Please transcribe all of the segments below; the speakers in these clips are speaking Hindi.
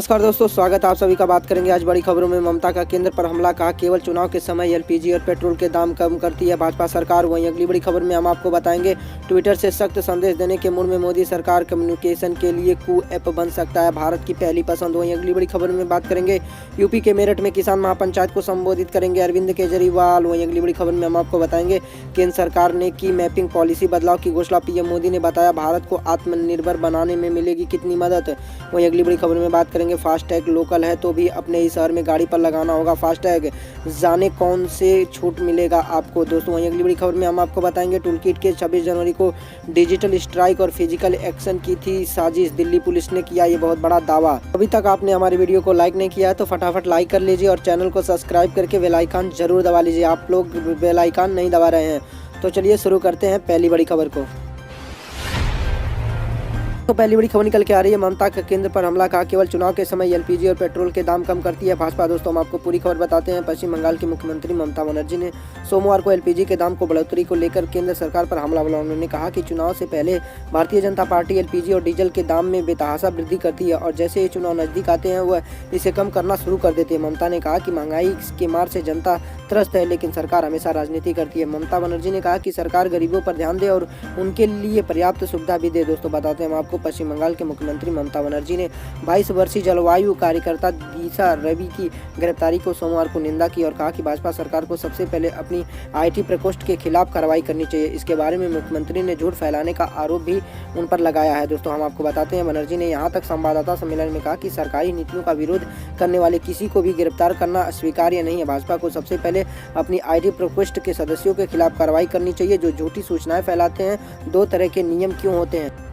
नमस्कार दोस्तों, स्वागत है आप सभी का। बात करेंगे आज बड़ी खबरों में। ममता का केंद्र पर हमला, कहा केवल चुनाव के समय एलपीजी और पेट्रोल के दाम कम करती है भाजपा सरकार। वहीं अगली बड़ी खबर में हम आपको बताएंगे, ट्विटर से सख्त संदेश देने के मूड में मोदी सरकार, कम्युनिकेशन के लिए कू ऐप बन सकता है भारत की पहली पसंद। वहीं अगली बड़ी खबर में बात करेंगे, यूपी के मेरठ में किसान महापंचायत को संबोधित करेंगे अरविंद केजरीवाल। वहीं अगली बड़ी खबर में हम आपको बताएंगे, केंद्र सरकार ने की मैपिंग पॉलिसी, बदलाव की घोषणा। पीएम मोदी ने बताया भारत को आत्मनिर्भर बनाने में मिलेगी कितनी मदद। वहीं अगली बड़ी खबर में बात करेंगे, फास्टैग लोकल है तो भी अपने ही शहर में गाड़ी पर लगाना होगा फास्टैग, जाने कौन से छूट मिलेगा आपको दोस्तों। वहीं अगली बड़ी खबर में हम आपको बताएंगे, टूलकिट के 26 जनवरी को डिजिटल स्ट्राइक और फिजिकल एक्शन की थी साजिश, दिल्ली पुलिस ने किया ये बहुत बड़ा दावा। अभी तक आपने हमारी वीडियो को लाइक नहीं किया है तो फटाफट लाइक कर लीजिए और चैनल को सब्सक्राइब करके बेल आइकन जरूर दबा लीजिए। आप लोग बेल आइकन नहीं दबा रहे हैं तो चलिए शुरू करते हैं पहली बड़ी खबर को। तो पहली बड़ी खबर निकल के आ रही है, ममता का केंद्र पर हमला, कहा केवल चुनाव के समय एलपीजी और पेट्रोल के दाम कम करती है भाजपा। दोस्तों हम आपको पूरी खबर बताते हैं। पश्चिम बंगाल की मुख्यमंत्री ममता बनर्जी ने सोमवार को एलपीजी के दाम को बढ़ोतरी को लेकर केंद्र सरकार पर हमला बोला। उन्होंने कहा कि चुनाव से पहले भारतीय जनता पार्टी एलपीजी और डीजल के दाम में बेतहाशा वृद्धि करती है और जैसे ये चुनाव नजदीक आते हैं वह इसे कम करना शुरू कर देती है। ममता ने कहा कि महंगाई के मार से जनता त्रस्त है लेकिन सरकार हमेशा राजनीति करती है। ममता बनर्जी ने कहा कि सरकार गरीबों पर ध्यान दे और उनके लिए पर्याप्त सुविधा भी दे। दोस्तों बताते हैं हम आपको, पश्चिम बंगाल के मुख्यमंत्री ममता बनर्जी ने 22 वर्षीय जलवायु कार्यकर्ता दिशा रवि की गिरफ्तारी को सोमवार को निंदा की और कहा कि भाजपा सरकार को सबसे पहले अपनी आईटी प्रकोष्ठ के खिलाफ कार्रवाई करनी चाहिए। इसके बारे में मुख्यमंत्री ने झूठ फैलाने का आरोप भी उन पर लगाया है। दोस्तों हम आपको बताते हैं, बनर्जी ने यहाँ तक संवाददाता सम्मेलन में कहा कि सरकारी नीतियों का विरोध करने वाले किसी को भी गिरफ्तार करना स्वीकार्य नहीं है। भाजपा को सबसे पहले अपनी आईटी प्रकोष्ठ के सदस्यों के खिलाफ कार्रवाई करनी चाहिए जो झूठी सूचनाएं फैलाते हैं। दो तरह के नियम क्यों होते हैं।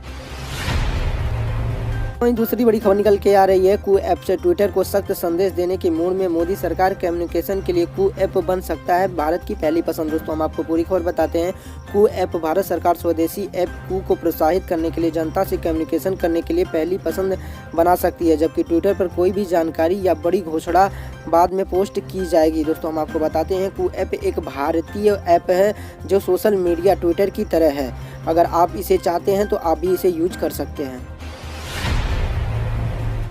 वहीं दूसरी बड़ी खबर निकल के आ रही है, कू ऐप से ट्विटर को सख्त संदेश देने के मूड में मोदी सरकार, कम्युनिकेशन के लिए कू ऐप बन सकता है भारत की पहली पसंद। दोस्तों हम आपको पूरी खबर बताते हैं। कू ऐप भारत सरकार स्वदेशी ऐप कू को प्रोत्साहित करने के लिए जनता से कम्युनिकेशन करने के लिए पहली पसंद बना सकती है, जबकि ट्विटर पर कोई भी जानकारी या बड़ी घोषणा बाद में पोस्ट की जाएगी। दोस्तों हम आपको बताते हैं, कू ऐप एक भारतीय ऐप है जो सोशल मीडिया ट्विटर की तरह है। अगर आप इसे चाहते हैं तो आप भी इसे यूज कर सकते हैं।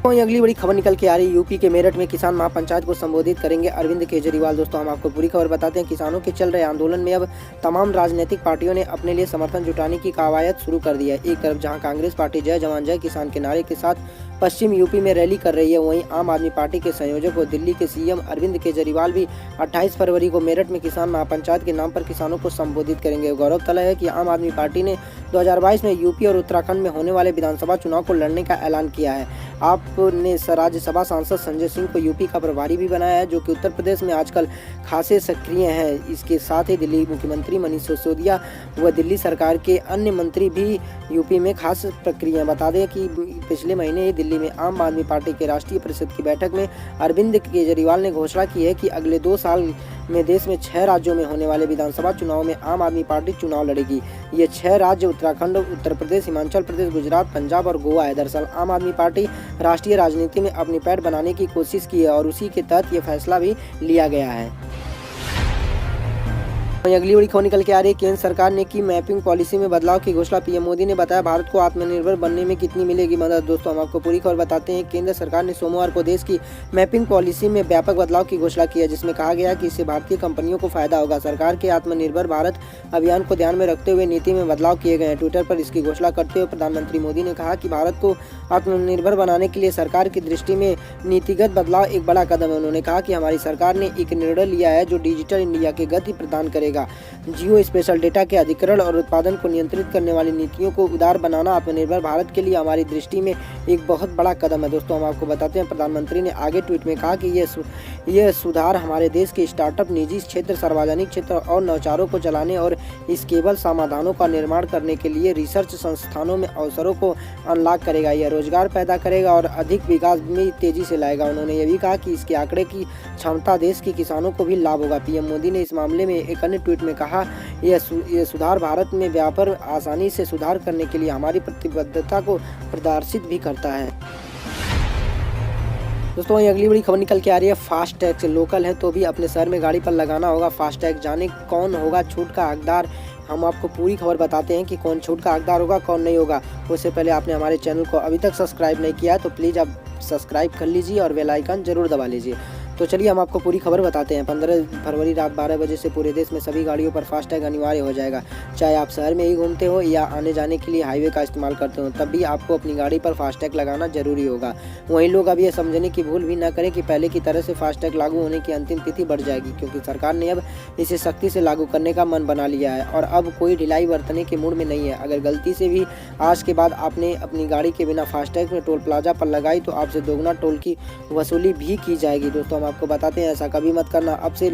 वहीं अगली बड़ी खबर निकल के आ रही है, यूपी के मेरठ में किसान महापंचायत को संबोधित करेंगे अरविंद केजरीवाल। दोस्तों हम आपको पूरी खबर बताते हैं, किसानों के चल रहे आंदोलन में अब तमाम राजनीतिक पार्टियों ने अपने लिए समर्थन जुटाने की कवायद शुरू कर दी है। एक तरफ जहां कांग्रेस पार्टी जय जवान जय किसान के नारे के साथ पश्चिम यूपी में रैली कर रही है, वहीं आम आदमी पार्टी के संयोजक और दिल्ली के सीएम अरविंद केजरीवाल भी 28 फरवरी को मेरठ में किसान महापंचायत के नाम पर किसानों को संबोधित करेंगे। गौरतलब है कि आम आदमी पार्टी ने 2022 में यूपी और उत्तराखंड में होने वाले विधानसभा चुनाव को लड़ने का ऐलान किया है। आपने राज्यसभा सांसद संजय सिंह को यूपी का प्रभारी भी बनाया है, जो कि उत्तर प्रदेश में आजकल खासे सक्रिय हैं। इसके साथ ही दिल्ली मुख्यमंत्री मनीष सिसोदिया व दिल्ली सरकार के अन्य मंत्री भी यूपी में खास सक्रिय हैं। बता दें कि पिछले महीने ही दिल्ली में आम आदमी पार्टी के राष्ट्रीय परिषद की बैठक में अरविंद केजरीवाल ने घोषणा की है कि अगले 2 साल में देश में 6 राज्यों में होने वाले विधानसभा चुनाव में आम आदमी पार्टी चुनाव लड़ेगी। ये 6 राज्य उत्तराखंड, उत्तर प्रदेश, हिमाचल प्रदेश, गुजरात, पंजाब और गोवा है। दरअसल आम आदमी पार्टी राष्ट्रीय राजनीति में अपनी पैठ बनाने की कोशिश की है और उसी के तहत ये फैसला भी लिया गया है। अगली बड़ी खबर निकल के आ रही है, केंद्र सरकार ने की मैपिंग पॉलिसी में बदलाव की घोषणा। पीएम मोदी ने बताया भारत को आत्मनिर्भर बनने में कितनी मिलेगी मदद। दोस्तों हम आपको पूरी खबर बताते हैं, केंद्र सरकार ने सोमवार को देश की मैपिंग पॉलिसी में व्यापक बदलाव की घोषणा की है, जिसमें कहा गया कि इससे भारतीय कंपनियों को फायदा होगा। सरकार के आत्मनिर्भर भारत अभियान को ध्यान में रखते हुए नीति में बदलाव किए गए हैं। ट्विटर पर इसकी घोषणा करते हुए प्रधानमंत्री मोदी ने कहा कि भारत को आत्मनिर्भर बनाने के लिए सरकार की दृष्टि में नीतिगत बदलाव एक बड़ा कदम है। उन्होंने कहा कि हमारी सरकार ने एक निर्णय लिया है जो डिजिटल इंडिया की गति प्रदान करेगा। जियो स्पेशल डेटा के अधिग्रहण और उत्पादन को नियंत्रित करने वाली नीतियों को उदार बनाना आत्मनिर्भर भारत के लिए हमारी दृष्टि में एक बहुत बड़ा कदम है। दोस्तों हम आपको बताते हैं, प्रधानमंत्री ने आगे ट्वीट में कहा कि यह सुधार हमारे देश के स्टार्टअप, निजी क्षेत्र, सार्वजनिक क्षेत्र और नवाचारों को चलाने और स्केलेबल समाधानों का निर्माण करने के लिए रिसर्च संस्थानों में अवसरों को अनलॉक करेगा। यह रोजगार पैदा करेगा और अधिक विकास में तेजी से लाएगा। उन्होंने यह भी कहा कि इसके आंकड़े की क्षमता देश के किसानों को भी लाभ होगा। पीएम मोदी ने इस मामले में एक अन्य ट्वीट में कहा, यह सुधार भारत में व्यापार आसानी से सुधार करने के लिए हमारी प्रतिबद्धता को प्रदर्शित भी करता है। दोस्तों ये अगली बड़ी खबर निकल के आ रही है, फास्टैग से लोकल है तो भी अपने शहर में गाड़ी पर लगाना होगा फास्टैग, जाने कौन होगा छूट का हकदार। हम आपको पूरी खबर बताते हैं कि कौन छूट का हकदार होगा, कौन नहीं होगा। उससे पहले आपने हमारे चैनल को अभी तक सब्सक्राइब नहीं किया है तो प्लीज़ आप सब्सक्राइब कर लीजिए और बेल आइकन जरूर दबा लीजिए। तो चलिए हम आपको पूरी खबर बताते हैं। 15 फरवरी रात 12 बजे से पूरे देश में सभी गाड़ियों पर फास्टैग अनिवार्य हो जाएगा। चाहे आप शहर में ही घूमते हो या आने जाने के लिए हाईवे का इस्तेमाल करते हो, तब भी आपको अपनी गाड़ी पर फास्टैग लगाना जरूरी होगा। वहीं लोग अब ये समझने की भूल भी न करें कि पहले की तरह से फास्टैग लागू होने की अंतिम तिथि बढ़ जाएगी, क्योंकि सरकार ने अब इसे सख्ती से लागू करने का मन बना लिया है और अब कोई ढिलाई बरतने के मूड में नहीं है। अगर गलती से भी आज के बाद आपने अपनी गाड़ी के बिना फास्टैग में टोल प्लाजा पर लगाई तो आपसे दोगुना टोल की वसूली भी की जाएगी। दोस्तों, हम आपको बताते हैं ऐसा कभी मत करना। अब से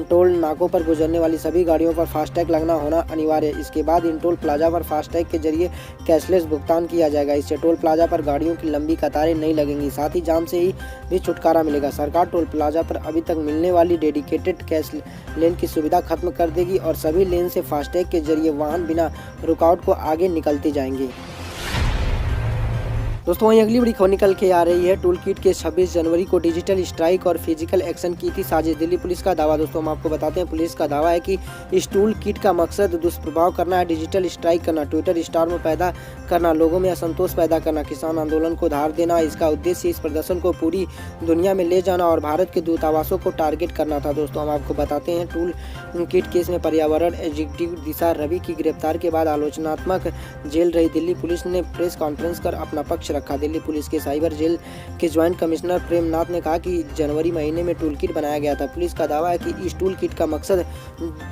टोल नाकों पर गुजरने वाली सभी गाड़ियों पर फास्टैग लगना होना अनिवार्य है। इसके बाद इन टोल प्लाजा पर फास्टैग के जरिए कैशलेस भुगतान किया जाएगा। इससे टोल प्लाजा पर गाड़ियों की लंबी कतारें नहीं लगेंगी, साथ ही जाम से ही भी छुटकारा मिलेगा। सरकार टोल प्लाजा पर अभी तक मिलने वाली डेडिकेटेड कैश लेन की सुविधा खत्म कर देगी और सभी लेन से फास्टैग के जरिए वाहन बिना रुकावट को आगे निकलते जाएंगे। दोस्तों, वहीं अगली बड़ी खबर निकल के आ रही है। टूल किट के 26 जनवरी को डिजिटल स्ट्राइक और फिजिकल एक्शन की थी साजिश, दिल्ली पुलिस का दावा। दोस्तों, हम आपको बताते हैं पुलिस का दावा है कि इस टूल किट का मकसद दुष्प्रभाव करना है, डिजिटल स्ट्राइक करना, ट्विटर स्टॉर्म पैदा करना, लोगों में असंतोष पैदा करना, किसान आंदोलन को धार देना। इसका उद्देश्य इस प्रदर्शन को पूरी दुनिया में ले जाना और भारत के दूतावासों को टारगेट करना था। दोस्तों, हम आपको बताते हैं टूल किट केस में पर्यावरण एग्जीक्यूटिव दिशा रवि की गिरफ्तार के बाद आलोचनात्मक जेल रही दिल्ली पुलिस ने प्रेस कॉन्फ्रेंस कर अपना पक्ष रखा। दिल्ली पुलिस के साइबर जेल के ज्वाइंट कमिश्नर प्रेमनाथ ने कहा कि जनवरी महीने में टूल किट बनाया गया था। पुलिस का दावा है कि इस टूल किट का मकसद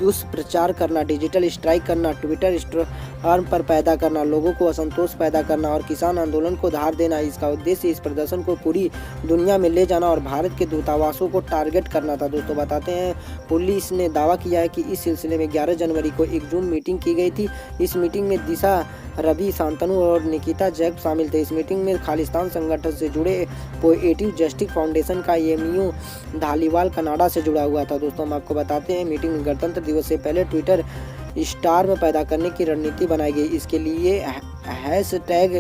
दुष्प्रचार करना, डिजिटल स्ट्राइक करना, ट्विटर स्टॉर्म पर पैदा करना, लोगों को असंतोष पैदा करना और किसान आंदोलन को धार देना। इसका उद्देश्य इस प्रदर्शन को पूरी दुनिया में ले जाना और भारत के दूतावासों को टारगेट करना था। दोस्तों, बताते हैं पुलिस ने दावा किया है कि इस सिलसिले में 11 जनवरी को एक जूम मीटिंग की गई थी। इस मीटिंग में दिशा रवि, शांतनु और निकिता जैक शामिल थे। इस मीटिंग में खालिस्तान संगठन से जुड़े पोएटिव जस्टिस फाउंडेशन का एमयू धालीवाल कनाडा से जुड़ा हुआ था। दोस्तों, हम आपको बताते हैं मीटिंग में गणतंत्र दिवस से पहले ट्विटर स्टार पैदा करने की रणनीति बनाई गई। इसके लिए हैशटैग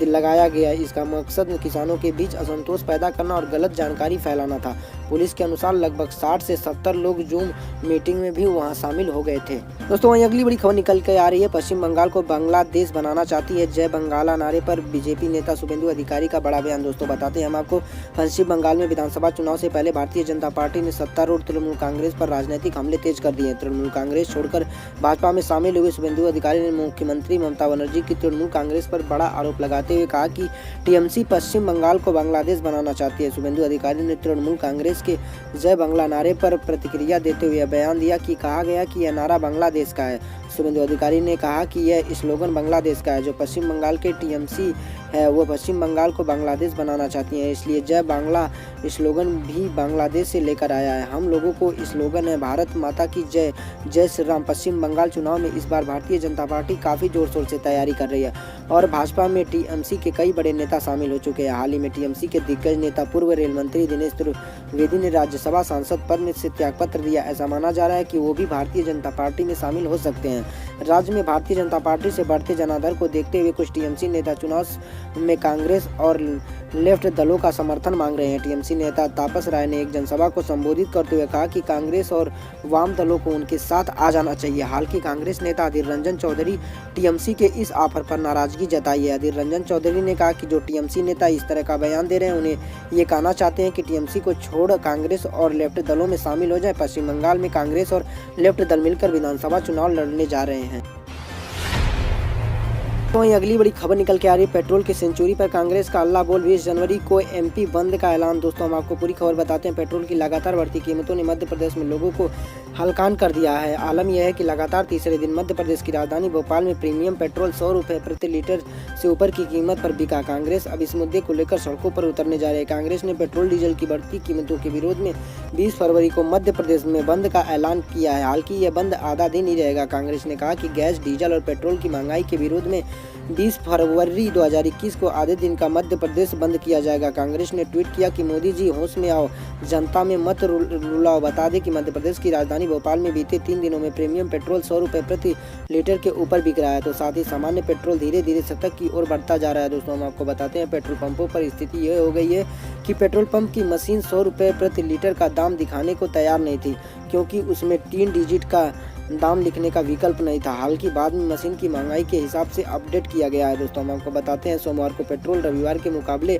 लगाया गया। इसका मकसद किसानों के बीच असंतोष पैदा करना और गलत जानकारी फैलाना था। पुलिस के अनुसार लगभग 60 से 70 लोग जूम मीटिंग में भी वहां शामिल हो गए थे। दोस्तों, वहीं अगली बड़ी खबर निकल के आ रही है। पश्चिम बंगाल को बांग्लादेश बनाना चाहती है, जय बंगाला नारे पर बीजेपी नेता शुभेंदु अधिकारी का बड़ा बयान। दोस्तों, बताते हैं हम आपको पश्चिम बंगाल में विधानसभा चुनाव से पहले भारतीय जनता पार्टी ने सत्तारूढ़ तृणमूल कांग्रेस पर राजनीतिक हमले तेज कर दिए। तृणमूल कांग्रेस छोड़कर भाजपा में शामिल हुए शुभेंदु अधिकारी ने मुख्यमंत्री ममता बनर्जी की तृणमूल कांग्रेस पर बड़ा आरोप लगाते हुए कहा कि टीएमसी पश्चिम बंगाल को बांग्लादेश बनाना चाहती है। शुभेंदु अधिकारी ने तृणमूल कांग्रेस के जय बांग्ला नारे पर प्रतिक्रिया देते हुए बयान दिया कि कहा गया कि यह नारा बांग्लादेश का है। शुभेंदु अधिकारी ने कहा कि यह स्लोगन बांग्लादेश का है। जो पश्चिम बंगाल के टीएमसी है वो पश्चिम बंगाल को बांग्लादेश बनाना चाहती है, इसलिए जय बांग्ला स्लोगन भी बांग्लादेश से लेकर आया है। हम लोगों को स्लोगन है भारत माता की जय, जय श्री राम। पश्चिम बंगाल चुनाव में इस बार भारतीय जनता पार्टी काफ़ी जोर शोर से तैयारी कर रही है और भाजपा में टीएमसी के कई बड़े नेता शामिल हो चुके हैं। हाल ही में टीएमसी के दिग्गज नेता पूर्व रेल मंत्री दिनेश त्रिवेदी ने राज्यसभा सांसद पद में से त्यागपत्र दिया। ऐसा माना जा रहा है कि वो भी भारतीय जनता पार्टी में शामिल हो सकते हैं। राज्य में भारतीय जनता पार्टी से बढ़ते जनाधार को देखते हुए कुछ टीएमसी नेता चुनाव में कांग्रेस और लेफ्ट दलों का समर्थन मांग रहे हैं। टीएमसी नेता तापस राय ने एक जनसभा को संबोधित करते हुए कहा कि कांग्रेस और वाम दलों को उनके साथ आ जाना चाहिए। हालांकि कांग्रेस नेता अधीर रंजन चौधरी टीएमसी के इस ऑफर पर नाराजगी जताई है। अधीर रंजन चौधरी ने कहा कि जो टीएमसी नेता इस तरह का बयान दे रहे हैं उन्हें ये कहना चाहते हैं कि टीएमसी को छोड़ कांग्रेस और लेफ्ट दलों में शामिल हो जाए। पश्चिम बंगाल में कांग्रेस और लेफ्ट दल मिलकर विधानसभा चुनाव लड़ने जा रहे हैं। तो वहीं अगली बड़ी खबर निकल के आ रही है। पेट्रोल की सेंचुरी पर कांग्रेस का अल्लाह बोल, 20 जनवरी को एमपी बंद का ऐलान। दोस्तों, हम आपको पूरी खबर बताते हैं। पेट्रोल की लगातार बढ़ती कीमतों ने मध्य प्रदेश में लोगों को हलकान कर दिया है। आलम यह है कि लगातार तीसरे दिन मध्य प्रदेश की राजधानी भोपाल में प्रीमियम पेट्रोल 100 रुपये प्रति लीटर से ऊपर की कीमत पर बिका। कांग्रेस अब इस मुद्दे को लेकर सड़कों पर उतरने जा रही है। कांग्रेस ने पेट्रोल डीजल की बढ़ती कीमतों के विरोध में 20 फरवरी को मध्य प्रदेश में बंद का ऐलान किया है। हालांकि यह बंद आधा दिन ही रहेगा। कांग्रेस ने कहा कि गैस, डीजल और पेट्रोल की महंगाई के विरोध में 20 फरवरी 2021 को आधे दिन का मध्य प्रदेश बंद किया जाएगा। कांग्रेस ने ट्वीट किया कि मोदी जी होश में आओ, जनता में मत रुलाओ। बता दें कि मध्य प्रदेश की राजधानी भोपाल में बीते 3 दिनों में प्रीमियम पेट्रोल 100 रुपये प्रति लीटर के ऊपर बिक रहा है, तो साथ ही सामान्य पेट्रोल धीरे धीरे शतक की ओर बढ़ता जा रहा है। दोस्तों, हम आपको बताते हैं पेट्रोल पंपों पर स्थिति यह हो गई है कि पेट्रोल पंप की मशीन 100 रुपये प्रति लीटर का दाम दिखाने को तैयार नहीं थी, क्योंकि उसमें 3 डिजिट का दाम लिखने का विकल्प नहीं था। हालांकि बाद में मशीन की महंगाई के हिसाब से अपडेट किया गया है। दोस्तों हम आपको बताते हैं सोमवार को पेट्रोल रविवार के मुकाबले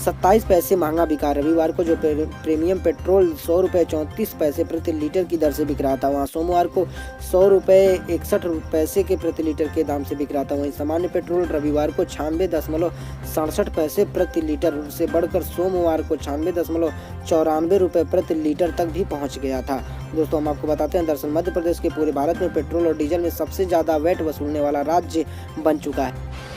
27 पैसे महंगा बिका। रविवार को जो प्रीमियम पेट्रोल 100 रुपये 34 पैसे प्रति लीटर की दर से बिक रहा था, वहाँ सोमवार को 100 रुपये 61 पैसे के प्रति लीटर के दाम से बिक रहा था। वहीं सामान्य पेट्रोल रविवार को 96.67 पैसे प्रति लीटर से बढ़कर सोमवार को 96.94 रुपये प्रति लीटर तक भी पहुंच गया था। दोस्तों हम आपको बताते हैं दरअसल मध्य प्रदेश के पूरे भारत में पेट्रोल और डीजल में सबसे ज़्यादा वैट वसूलने वाला राज्य बन चुका है।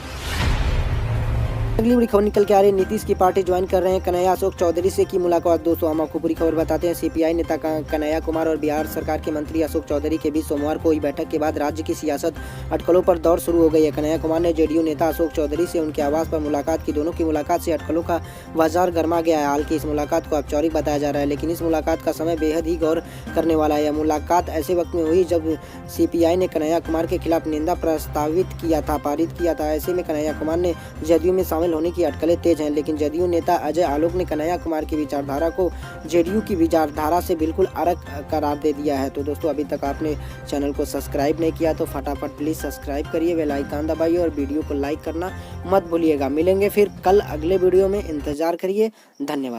अगली बड़ी खबर निकल के आ रही है, नीतीश की पार्टी ज्वाइन कर रहे हैं कन्हैया अशोक चौधरी से की मुलाकात। दोस्तों हम आपको पूरी खबर बताते हैं। सीपीआई नेता कन्हैया कुमार और बिहार सरकार के मंत्री अशोक चौधरी के बीच सोमवार को हुई बैठक के बाद राज्य की सियासत अटकलों पर दौड़ शुरू हो गई है। कन्हैया कुमार ने जेडीयू नेता अशोक चौधरी से उनके आवास पर मुलाकात की। दोनों की मुलाकात से अटकलों का बाजार गर्मा गया है। हालांकि इस मुलाकात को औपचारिक बताया जा रहा है, लेकिन इस मुलाकात का समय बेहद ही गौर करने वाला है। यह मुलाकात ऐसे वक्त में हुई जब सीपीआई ने कन्हैया कुमार के खिलाफ निंदा पारित किया था। ऐसे में कन्हैया कुमार ने जेडीयू में शामिल होने की अटकलें तेज हैं, लेकिन जेडीयू नेता अजय आलोक ने कन्हैया कुमार की विचारधारा को जेडीयू की विचारधारा से बिल्कुल अलग करार दे दिया है। तो दोस्तों अभी तक आपने चैनल को सब्सक्राइब नहीं किया तो फटाफट प्लीज सब्सक्राइब करिए, बेल आइकन दबाइए और वीडियो को लाइक करना मत भूलिएगा। मिलेंगे फिर कल अगले वीडियो में, इंतजार करिए। धन्यवाद।